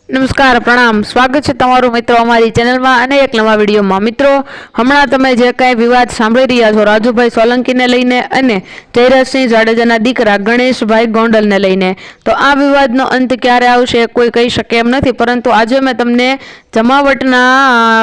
नमस्कार प्रणाम स्वागत है तमारू मित्रों अमारी चेनल में अने एक नवा विडियो में। मित्रों हमणां तमे जे कांई विवाद सांभळी रह्या छो राजुभाई सोलंकी ने लईने अने जयराजसिंह जाडेजाना दीकरा गणेशभाई गोंडल ने लईने, तो आ विवादनो अंत क्यारे आवशे कोई कही शके एम नथी। परंतु आज मैं तमने जमावटना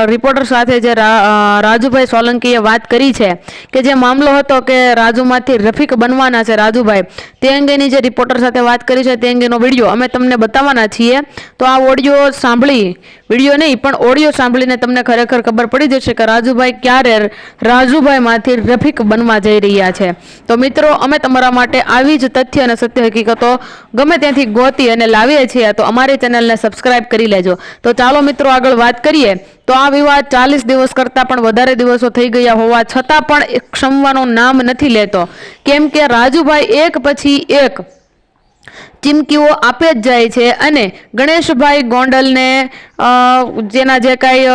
रिपोर्टर साथे जे राजुभाई सोलंकीए वात करी छे के जे मामलो हतो के राजुमांथी रफीक बनवाना छे राजुभाई, ते अंगेनी जे रिपोर्टर साथे वात करी छे ते अंगेनो विडियो अमे तमने बताववाना छीए। तो आ ऑडियो सांभळी विडियो नहीं पण ऑडियो सांभळीने तमने खरेखर खबर पड़ी जशे के राजुभाई क्यारे राजुभाई मांथी रफीक बनवा जई रह्या छे। तो मित्रों अमे तमारा माटे आवी ज तथ्य अने सत्य हकीकतो गमे त्यांथी गोती अने लावीए छीए, तो अमारी चेनलने सब्सक्राइब करी लेजो। तो चालो मित्रों आगळ वात करीए। तो आ विवाद 40 दिवस करता पण वधारे दिवसो थई गया होवा छतां पण क्षमवानो नाम नथी लेतो, केम के राजुभाई एक पछी एक चीमकीओ आपे ज जाय छे अने गणेशभाई गोंडल ने जेना जे काई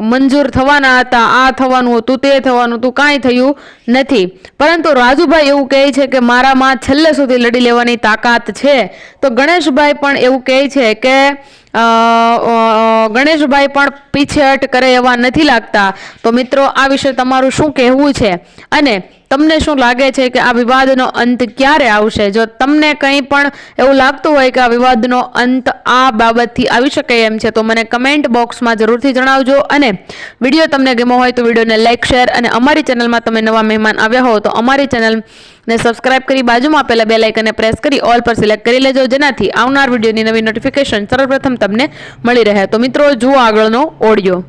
मंजूर थवाना हता आ थवानुं हतुं ते थवानुं हतुं कांई थयुं नथी। परंतु राजुभाई एवुं कहे छे के मारा मां छेल्ले सुधी लड़ी लेवानी ताकात छे। तो गणेशभाई पण एवुं कहे छे के गणेशभाई पण पीछेहट करे एवा नथी लागता। तो मित्रों आ विषय तमारुं शुं कहेवुं छे अने तमने शुं लागे छे के आ विवादनो अंत क्यारे आवशे? जो तमने कंई पण एवुं लागतुं होय के आ विवादनो अंत आ बाबतथी आवी शके एम छे तो मने कमेंट बॉक्स में जरूरथी जणावजो। अने विडियो तमने गम्यो होय तो विडियोने लाइक शेर अने अमारी चेनल में तमे नवा मेहमान आव्या हो तो अमारी चेनल ने सब्सक्राइब करी बाजुमां आपेला बेल आइकनने प्रेस करी ऑल पर सिलेक्ट करी लेजो, जेनाथी आवनार विडियोनी नवी नोटिफिकेशन सर्वप्रथम तमने मळी रहे। तो मित्रों जुओ आगळनो ऑडियो।